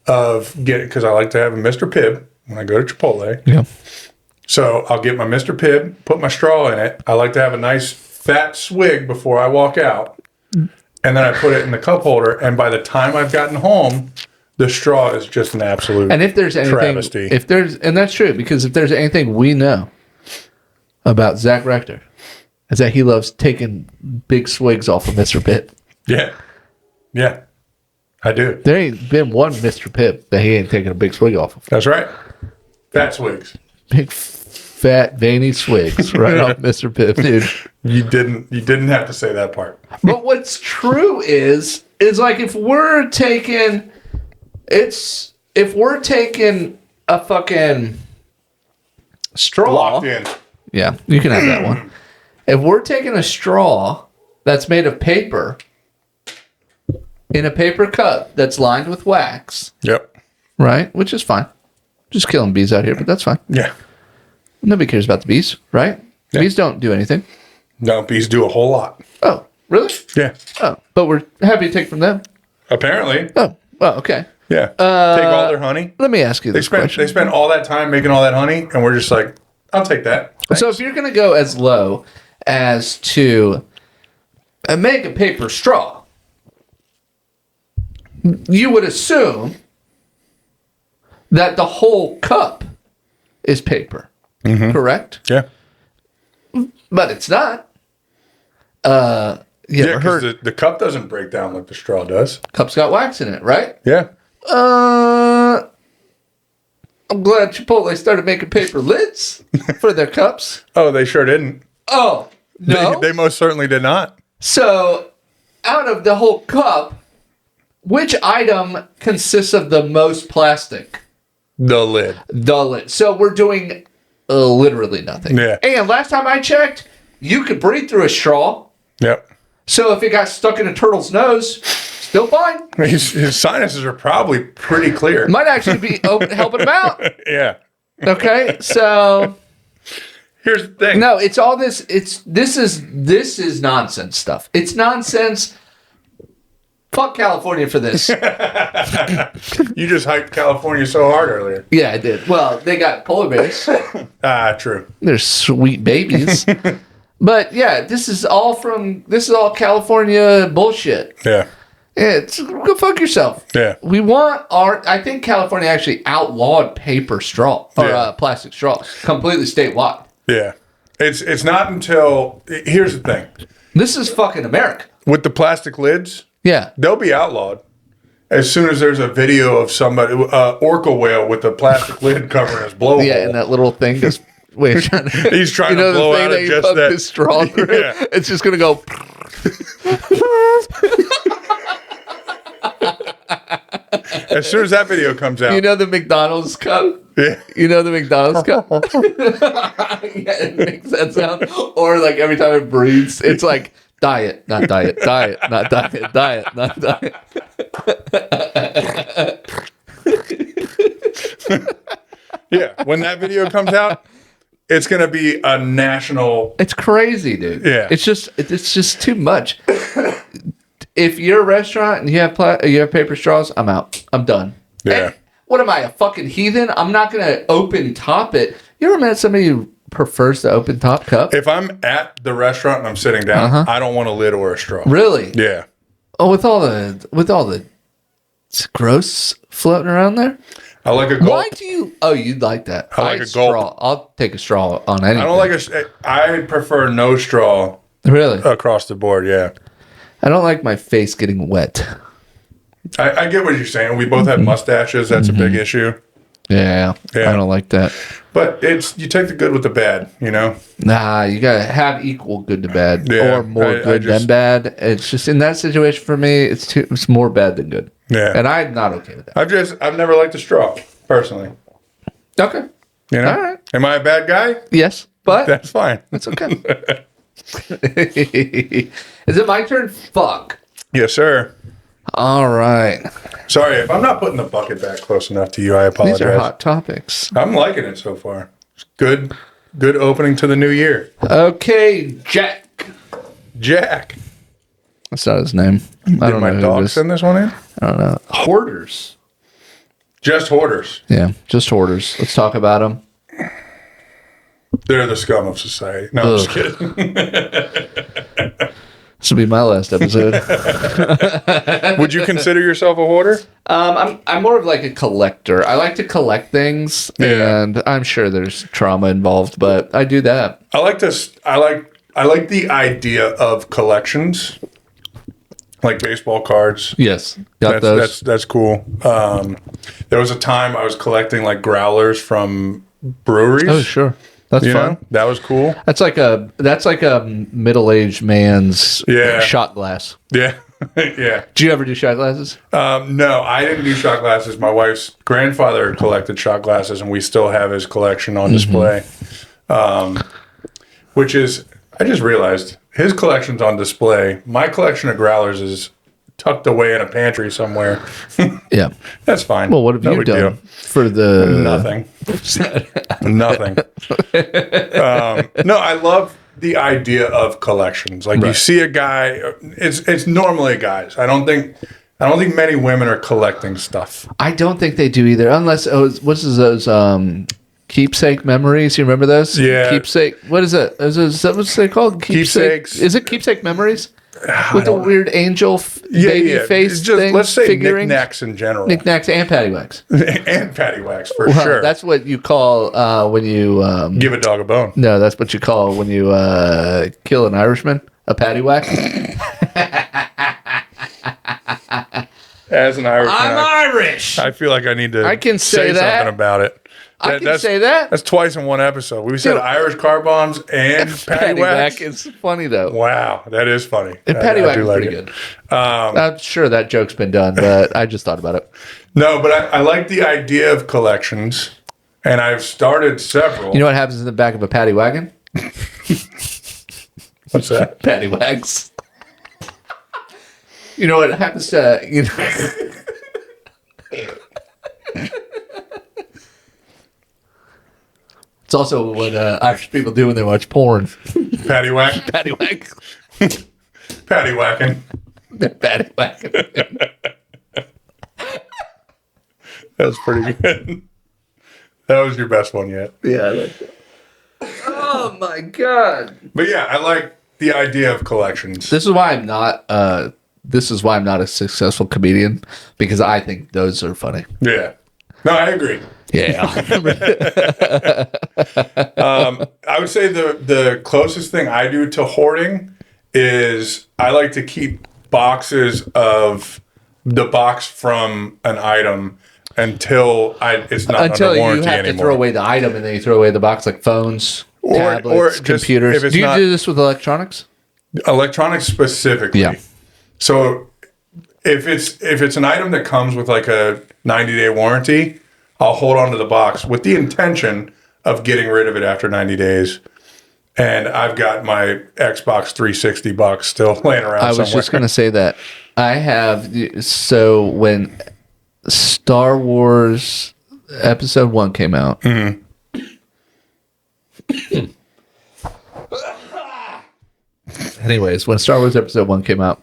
of getting, because I like to have a Mr. Pibb when I go to Chipotle. Yeah. So I'll get my Mr. Pibb, put my straw in it. I like to have a nice fat swig before I walk out. And then I put it in the cup holder. And by the time I've gotten home, the straw is just an absolute And if there's anything, travesty. and that's true, because if there's anything we know about Zak Rector, is that he loves taking big swigs off of Mr. Pibb. Yeah. Yeah. I do. There ain't been one Mr. Pibb that he ain't taking a big swig off of. That's right. Fat swigs. Big, fat, veiny swigs right off Mr. Pibb, dude. You didn't have to say that part. But what's true is like if we're taking a fucking straw. Locked in. Yeah, you can have that one. If we're taking a straw that's made of paper in a paper cup that's lined with wax, Yep. right? Which is fine. Just killing bees out here, but that's fine. Yeah. Nobody cares about the bees, right? Yeah. Bees don't do anything. No, bees do a whole lot. Oh, really? Yeah. Oh, but we're happy to take from them. Apparently. Oh, well, okay. Yeah. Take all their honey. Let me ask you this question. They spend all that time making all that honey, and we're just like, I'll take that. Thanks. So if you're going to go as low as to make a paper straw, you would assume that the whole cup is paper, correct? Yeah. But it's not. You ever because heard the cup doesn't break down like the straw does. cup's got wax in it, right? Yeah. I'm glad Chipotle started making paper lids for their cups. Oh, they sure didn't. Oh, no. They most certainly did not. So, out of the whole cup, which item consists of the most plastic? The lid. The lid. So, we're doing literally nothing. Yeah. And last time I checked, you could breathe through a straw. Yep. So, if it got stuck in a turtle's nose, still fine. His sinuses are probably pretty clear. Might actually be helping him out. Yeah. Okay, so Here's the thing. no, it's all this. This is nonsense stuff. It's nonsense. Fuck California for this. You just hyped California so hard earlier. Yeah, I did. Well, they got polar bears. True. They're sweet babies. But yeah, this is all California bullshit. Yeah. It's go fuck yourself. Yeah. We want I think California actually outlawed paper straw or plastic straws completely statewide. Yeah. It's not until here's the thing. This is fucking America. With the plastic lids, Yeah. they'll be outlawed as soon as there's a video of somebody orca whale with a plastic lid covering his blowhole. Yeah, and that little thing just he's trying to blow out of just that. His straw through? Yeah. It's just gonna go. As soon as that video comes out. You know the McDonald's cup? Yeah. You know the McDonald's cup? Yeah, it makes that sound. Or like every time it breathes, it's like diet, not diet, diet, not diet, diet, not diet. Yeah. When that video comes out, it's going to be a national. It's crazy, dude. Yeah. It's just too much. If you're a restaurant and you have paper straws, I'm out. I'm done. Yeah. And what am I, a fucking heathen? I'm not going to open top it. You ever met somebody who prefers the open top cup? If I'm at the restaurant and I'm sitting down, I don't want a lid or a straw. Really? Yeah. Oh, with all the gross floating around there? I like a gulp. Why do you? Oh, you'd like that. I like a straw. gulp. I'll take a straw on anything. I don't like I prefer no straw Really? across the board. Yeah. I don't like my face getting wet. I get what you're saying. We both have mustaches. That's a big issue. Yeah. Yeah. I don't like that. But you take the good with the bad, you know? Nah, you gotta have equal good to bad, Yeah, or more I good just- than bad. It's just in that situation for me, it's more bad than good. Yeah. And I'm not okay with that. I've never liked a straw, personally. Okay. You know? All right. Am I a bad guy? Yes, but That's fine. it's okay. Is it my turn? Fuck. Yes, sir. All right. Sorry, if I'm not putting the bucket back close enough to you, I apologize. These are hot topics. I'm liking it so far. It's good opening to the new year. Okay, Jack. Jack. That's not his name. I Did don't my know who dog this. send this one in? I don't know. Hoarders. Just hoarders. Yeah, just hoarders. Let's talk about them. They're the scum of society. No, I'm just kidding. This will be my last episode. Would you consider yourself a hoarder? I'm more of like a collector. I like to collect things, Yeah. and I'm sure there's trauma involved, but I do that. I like the idea of collections, like baseball cards. Yes, got those. That's cool. There was a time I was collecting like growlers from breweries. Oh, sure, that's You fun. know? That was cool. That's like a middle-aged man's Yeah. shot glass. Yeah. Yeah. Do you ever do shot glasses? No, I didn't do shot glasses. My wife's grandfather collected shot glasses, and we still have his collection on display. Which is, I just realized his collection's on display. My collection of growlers is tucked away in a pantry somewhere. Yeah. That's fine. Well, what have No you big done deal. for the Nothing. Nothing. No, I love the idea of collections. Like you Right. see a guy, it's normally guys. I don't think many women are collecting stuff. I don't think they do either, unless what's those keepsake memories? You remember those? Yeah. Keepsake. What is it? Is that what's they called? Keepsakes. Is it keepsake memories? With the weird angel baby face It's just, thing. let's say figurines? knickknacks in general. Knickknacks and paddywhacks. And paddywhacks for Well, sure. that's what you call when you. Give a dog a bone. No, that's what you call when you kill an Irishman. A paddywhack. As an Irishman, Irish. I feel like I need to. I can say that. something about it. I can say that. That's twice in one episode. We said Dude. Irish car bombs and paddywhacks. It's funny though. Wow, that is funny. And I paddywhack do is like pretty it. good. I'm sure that joke's been done, but I just thought about it. No, but I like the idea of collections, and I've started several. You know what happens in the back of a paddy wagon? What's that? Paddy wags. You know what happens to It's also what Irish people do when they watch porn. Paddywhack? Paddy wag. Paddywhacking. Paddy wag. That was pretty good. That was your best one yet. Yeah, I like that. Oh my god. But yeah, I like the idea of collections. This is why I'm not a successful comedian, because I think those are funny. Yeah. No, I agree. Yeah. I would say the closest thing I do to hoarding is I like to keep boxes of the box from an item until it's not Until under you warranty have to anymore. throw away the item and then you throw away the box, like phones, tablets, or just computers. if it's Do you not- do this with electronics? Electronics specifically. Yeah. So if it's an item that comes with like a 90-day warranty, I'll hold on to the box with the intention of getting rid of it after 90 days. And I've got my Xbox 360 box still laying around I was somewhere. just going to say that. I have, so when Star Wars Episode 1 came out, anyways, when Star Wars Episode 1 came out,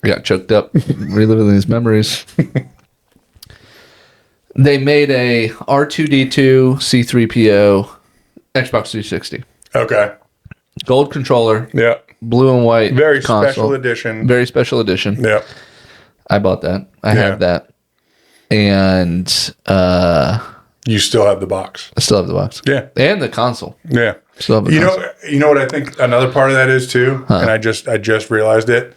I got choked up reliving these memories. They made a R2D2 C3PO Xbox 360. Okay. Gold controller, Yeah. blue and white Very console. special edition. Very special edition. Yeah. I bought that. I Yeah. have that. And You still have the box. I still have the box. Yeah. And the console. Yeah. Still have the console. You know what I think another part of that is too, and I just realized it.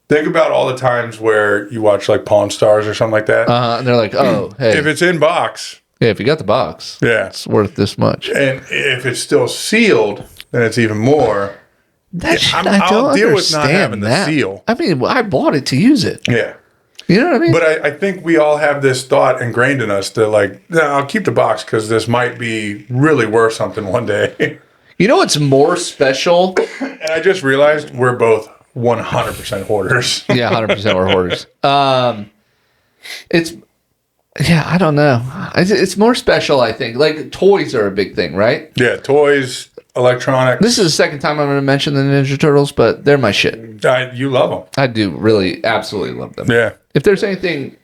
Think about all the times where you watch like Pawn Stars or something like that. And they're like, oh, hey. If it's in box, yeah, if you got the box, yeah, it's worth this much. and if it's still sealed, then it's even more. That shit, I'll deal with not having the seal. I mean, I bought it to use it. Yeah. You know what I mean? But I think we all have this thought ingrained in us that like, no, I'll keep the box because this might be really worth something one day. You know what's more special? And I just realized we're both 100% hoarders. Yeah, 100% we're hoarders. It's, yeah, I don't know. It's more special, I think. Like, toys are a big thing, right? Yeah, toys, electronics. This is the second time I'm going to mention the Ninja Turtles, but they're my shit. You love them. I do really, absolutely love them. Yeah. If there's anything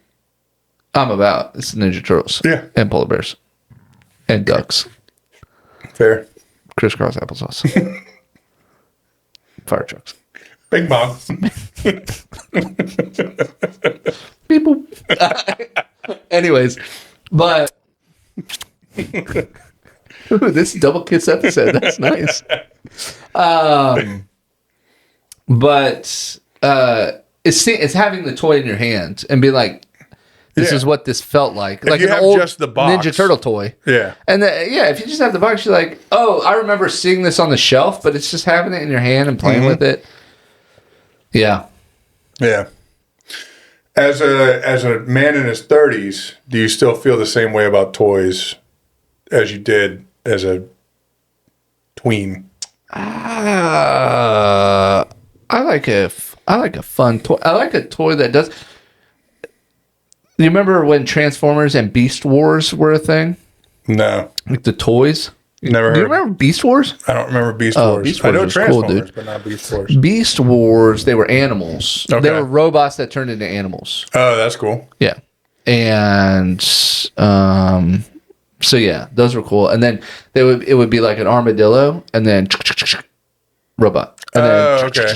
I'm about, it's the Ninja Turtles. Yeah. And polar bears. And ducks. Fair. Crisscross applesauce. Fire trucks. Big bong. Beep boop. Anyways, but ooh, this double kiss episode, that's nice. But it's having the toy in your hand and be like, this Yeah. is what this felt like. Like you an have old just the box. Ninja Turtle toy. Yeah. And if you just have the box, you're like, oh, I remember seeing this on the shelf, but it's just having it in your hand and playing with it. Yeah. Yeah. As a man in his 30s, do you still feel the same way about toys as you did as a tween? I like a fun toy. I like a toy that does. You remember when Transformers and Beast Wars were a thing? No. Like the toys? Never heard. Do you remember Beast Wars? I don't remember Beast Wars. Beast I Wars know was cool, Transformers, dude. but not Beast Wars. Beast Wars, they were animals. Okay. They were robots that turned into animals. Oh, that's cool. Yeah. And so yeah, those were cool. And then it would be like an armadillo and then robot. And then okay.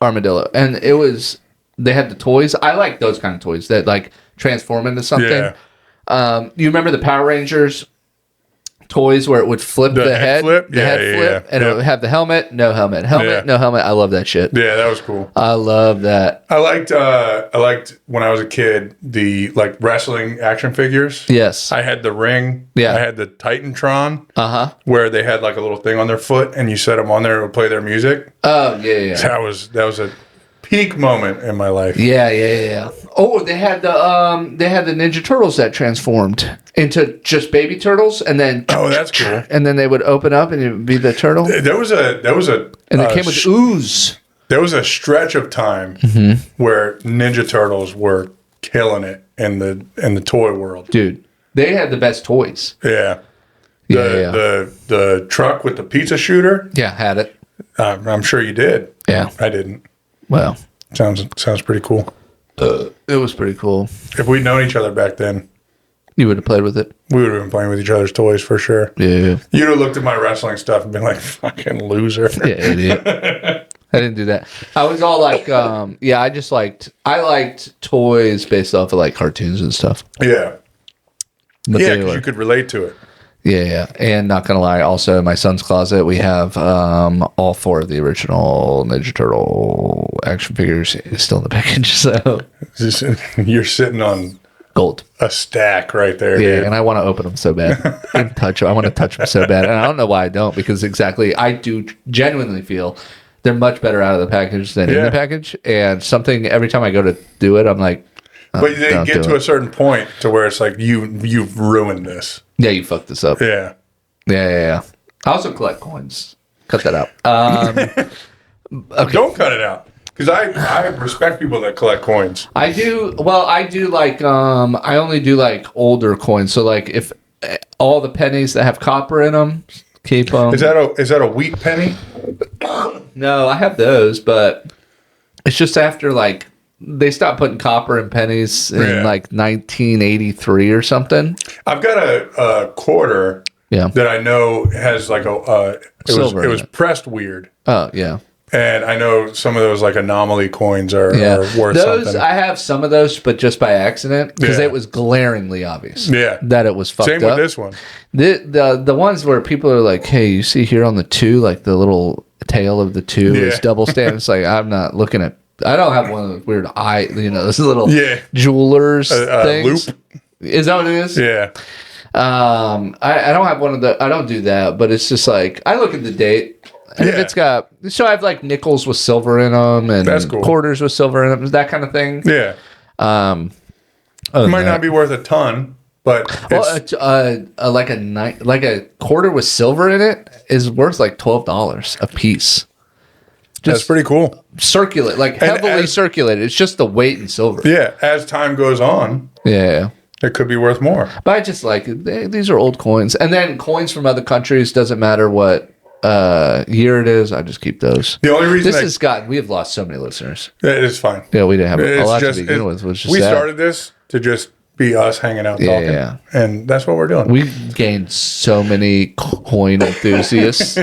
armadillo. And they had the toys. I like those kind of toys that like transform into something. Yeah. You remember the Power Rangers toys where it would flip the head flip? the head flip, and it would have the helmet, no helmet, no helmet. I love that shit. Yeah, that was cool. I love that. I liked when I was a kid the like wrestling action figures. Yes. I had the ring. Yeah. I had the Titantron. Uh-huh. Where they had like a little thing on their foot and you set them on there and it would play their music. Oh, yeah. That was a peak moment in my life. Yeah. Oh, they had the Ninja Turtles that transformed into just baby turtles, and then that's cool. And then they would open up, and it would be the turtle. There was a And they came with ooze. There was a stretch of time where Ninja Turtles were killing it in the toy world. Dude, they had the best toys. Yeah. Yeah. The truck with the pizza shooter. Yeah, had it. I'm sure you did. Yeah. I didn't. Well, sounds pretty cool. it was pretty cool. If we'd known each other back then, You would have played with it. we would have been playing with each other's toys for sure. Yeah. You'd have looked at my wrestling stuff and been like, "Fucking loser." Yeah, idiot. I didn't do that. I was all like, I liked toys based off of like cartoons and stuff. Yeah. But Yeah, they because were- you could relate to it. Yeah. And not gonna lie, also in my son's closet we have all 4 of the original Ninja Turtle action figures still in the package. So You're sitting on gold. a stack right there. Yeah, dude. and I want to open them so bad and touch them. I want to touch them so bad, and I don't know why I don't, because I do genuinely feel they're much better out of the package than in the package. And something every time I go to do it, I'm like, But they get to a certain point to where it's like you've ruined this. yeah, you fucked this up. Yeah. Yeah. I also collect coins. Cut that out. Okay. Don't cut it out. Because I respect people that collect coins. I do. Well, I do like. I only do like older coins. So like, if all the pennies that have copper in them, keep them. Is that a wheat penny? No, I have those, but it's just after like they stopped putting copper in pennies in like 1983 or something. I've got a quarter. Yeah. That I know has like Silver it was in it. pressed weird. Oh yeah. And I know some of those like anomaly coins are worth those something. I have some of those, but just by accident because it was glaringly obvious. That it was fucked up. Same with this one. The ones where people are like, "Hey, you see here on the 2, like the little tail of the 2 is double stamped." It's like I'm not looking at. I don't have one of those weird those little jewelers things. Loop. Is that what it is? Yeah. I don't have one of the. I don't do that, but it's just like I look at the date. And if it's got, so I have like nickels with silver in them and That's cool. quarters with silver in them, that kind of thing. Yeah. It might not be worth a ton, but like a quarter with silver in it is worth like $12 a piece. That's pretty cool. Circulate, like heavily circulated. It's just the weight in silver. Yeah. As time goes on, Yeah. it could be worth more. But I just like these are old coins, and then coins from other countries. Doesn't matter what year it is. I just keep those. The only reason we have lost so many listeners. It is fine. Yeah, we didn't have a lot just, to begin with. Which is we sad. started this to just be us hanging out talking. Yeah. And that's what we're doing. We gained so many coin enthusiasts.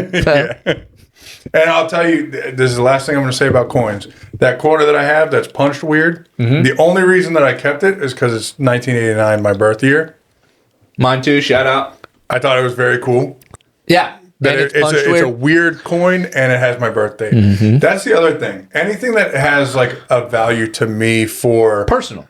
And I'll tell you, this is the last thing I'm going to say about coins. That quarter that I have that's punched weird, the only reason that I kept it is because it's 1989, my birth year. Mine too, shout out. I thought it was very cool. Yeah. That And it's a weird coin and it has my birthday. That's the other thing. Anything that has like a value to me for personal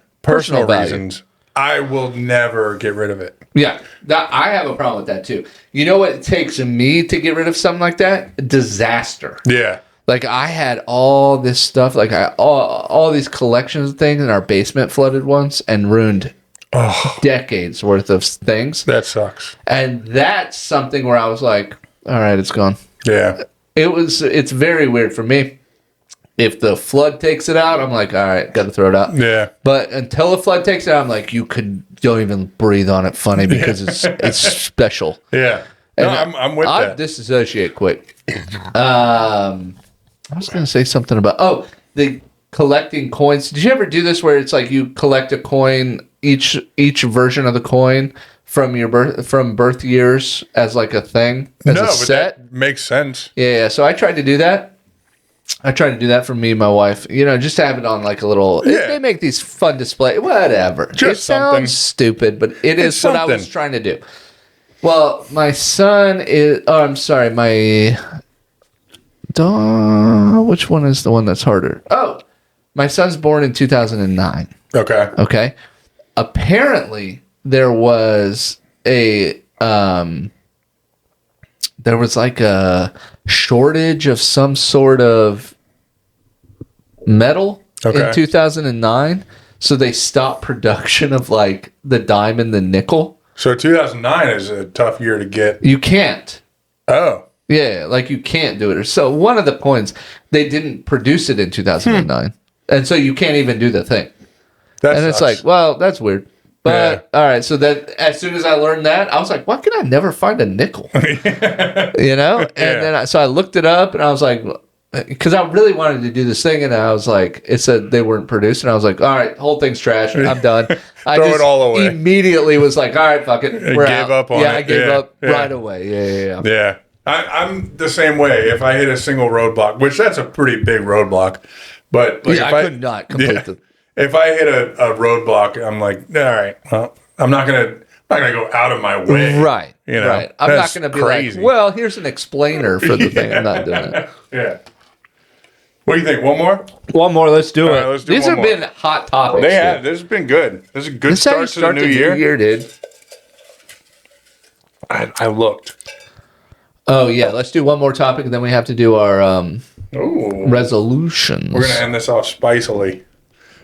reasons, I will never get rid of it. Yeah, I have a problem with that too. You know what it takes me to get rid of something like that? Disaster. Yeah. Like I had all this stuff, like all these collections of things in our basement flooded once and ruined decades worth of things. That sucks. And that's something where I was like, all right, it's gone. Yeah. It's very weird for me. If the flood takes it out, I'm like, all right, got to throw it out. Yeah. But until the flood takes it out, I'm like, don't even breathe on it funny because it's special. Yeah. No, I'm with I that. disassociate quick. I was going to say something about, the collecting coins. Did you ever do this where it's like you collect a coin, each version of the coin from birth years as like a thing, as a set? That makes sense. Yeah. So I tried to do that. I tried to do that for me and my wife, just to have it on like a little. Yeah. They make these fun display, whatever. Just it sounds stupid, but it's what I was trying to do. Well, my son is. Oh, I'm sorry, my dog. Which one is the one that's harder? Oh, my son's born in 2009. Okay. Okay. Apparently, there was like a shortage of some sort of metal in 2009, so they stopped production of like the dime and the nickel. So 2009 is a tough year to get. You can't. Oh. Yeah, like you can't do it. So one of the coins, they didn't produce it in 2009, and so you can't even do the thing. It's like, well, that's weird. But all right, so that as soon as I learned that, I was like, why can I never find a nickel? And then I looked it up, and I was like, because I really wanted to do this thing, and I was like, it said they weren't produced, and I was like, all right, whole thing's trash. I'm done. I Throw it all away. Immediately was like, all right, fuck it, we're gave up on it. I gave up right away. Yeah. I'm the same way. If I hit a single roadblock, which that's a pretty big roadblock, but like I could not complete the. If I hit a roadblock, I'm like, all right, well, I'm not gonna go out of my way. Right. Right. I'm not gonna be crazy. like, well, here's an explainer for the thing. I'm not doing it. Yeah. What do you think? One more? One more. Let's do it. Right, let's do These one have more. been hot topics. They have. This has been good. This is a good start to the new year. Dude. I looked. Oh yeah, let's do one more topic, and then we have to do our resolutions. We're gonna end this off spicily.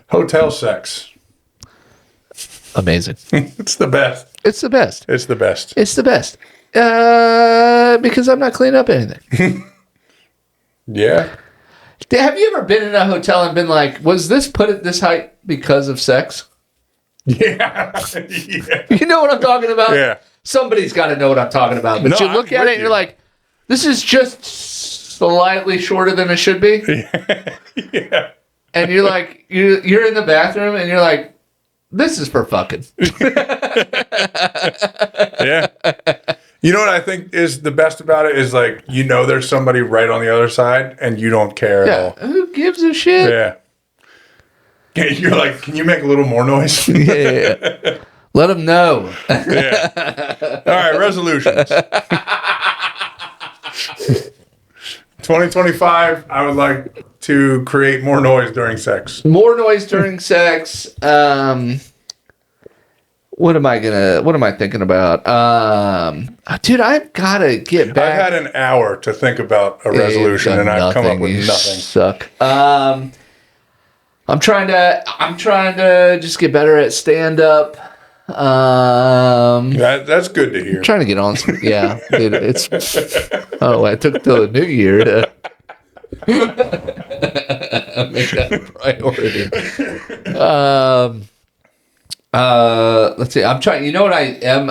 Hotel sex. Amazing. It's the best. It's the best. It's the best. It's the best. Because I'm not cleaning up anything. Yeah. Have you ever been in a hotel and been like, was this put at this height because of sex? Yeah. Yeah. You know what I'm talking about? Yeah. Somebody's got to know what I'm talking about. But No, you look at it and you're like, this is just slightly shorter than it should be. Yeah. And you're like, you're in the bathroom and you're like, this is for fucking. Yeah. You know what I think is the best about it is like, there's somebody right on the other side and you don't care at all. Who gives a shit? Yeah. You're like, can you make a little more noise? Yeah. Let them know. Yeah. All right, resolutions. 2025, I would like to create more noise during sex. More noise during sex. What am I thinking about? Dude, I've got to get back. I've had an hour to think about a resolution and I've come up with nothing. Suck. I'm trying to just get better at stand up. That's good to hear. I'm trying to get on some, yeah. Dude, it took till the new year to make that a priority. Let's see. I'm trying. You know what I am?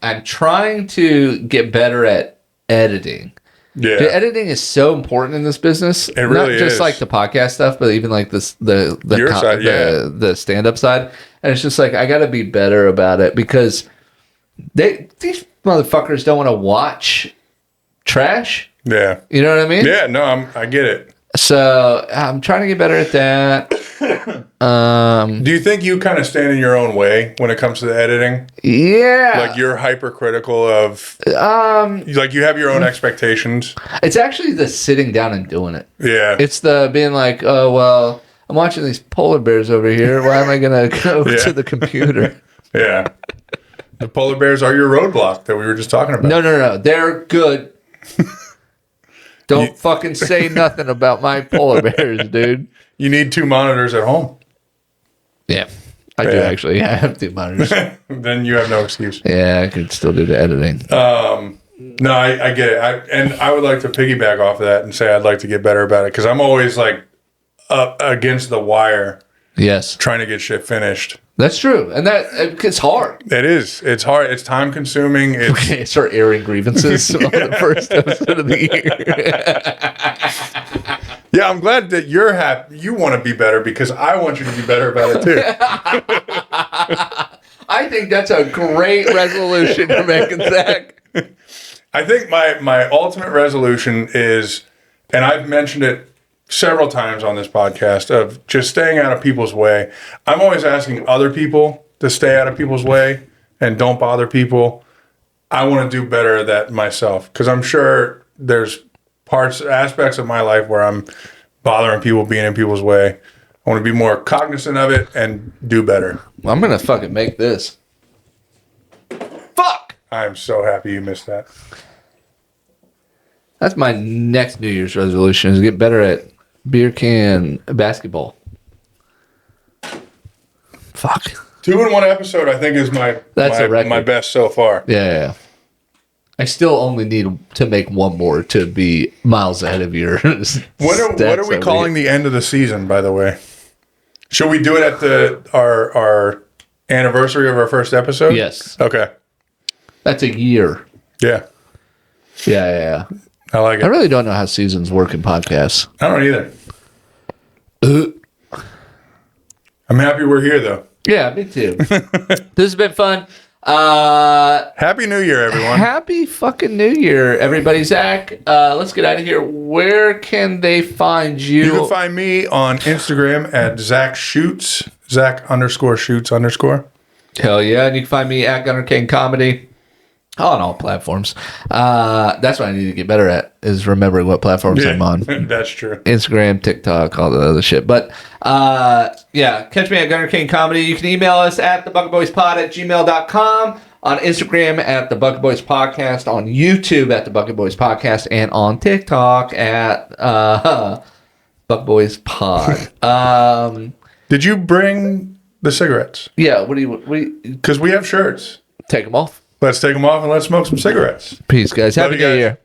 I'm trying to get better at editing. Yeah, dude, editing is so important in this business. It really Not just is. like the podcast stuff, but even like the stand up side. And it's just like I got to be better about it because these motherfuckers don't want to watch trash. Yeah, you know what I mean? Yeah, no, I get it. So I'm trying to get better at that. Do you think you kind of stand in your own way when it comes to the editing? Yeah. Like you're hypercritical of, like you have your own expectations. It's actually the sitting down and doing it. Yeah. It's the being like, oh, well, I'm watching these polar bears over here. Why am I going to go to the computer? Yeah. The polar bears are your roadblock that we were just talking about. No. They're good. Don't fucking say nothing about my polar bears, dude. You need 2 monitors at home. Yeah, I do actually. I have 2 monitors. Then you have no excuse. Yeah, I could still do the editing. No, I get it. I would like to piggyback off of that and say I'd like to get better about it because I'm always like against the wire Yes. trying to get shit finished. That's true. And it's hard. It is. It's hard. It's time consuming. It's Okay, start airing grievances on the first episode of the year. Yeah, I'm glad that you're happy. You want to be better because I want you to be better about it too. I think that's a great resolution you're making, Zach. I think my ultimate resolution is, and I've mentioned it several times on this podcast, of just staying out of people's way. I'm always asking other people to stay out of people's way and don't bother people. I want to do better at that myself because I'm sure there's aspects of my life where I'm bothering people, being in people's way. I want to be more cognizant of it and do better. I'm going to fucking make this. Fuck! I'm so happy you missed that. That's my next New Year's resolution, is get better at beer can basketball. Fuck. 2 in 1 episode, I think, is my best so far. Yeah. I still only need to make one more to be miles ahead of yours. What are we calling the end of the season, by the way? Should we do it at our anniversary of our first episode? Yes. Okay. That's a year. Yeah. Yeah. I like it. I really don't know how seasons work in podcasts. I don't either. I'm happy we're here, though. Yeah, me too. This has been fun. Happy New Year, everyone. Happy fucking New Year, everybody. Zach, let's get out of here. Where can they find you? You can find me on Instagram at Zak Shoots, Zak_Shoots_. Hell yeah. And you can find me at Gunnar Cain Comedy on all platforms. That's what I need to get better at, is remembering what platforms I'm on. That's true. Instagram, TikTok, all the other shit. But yeah, catch me at Gunnar Cain Comedy. You can email us at thebucketboyspod@gmail.com, on Instagram at the Bucket Boys Podcast, on YouTube at the Bucket Boys Podcast, and on TikTok at Bucket Boys Pod. Did you bring the cigarettes? Yeah, what do you Because we have shirts. take them off? Let's take them off and let's smoke some cigarettes. Peace, guys. Happy Love you New guys. Year.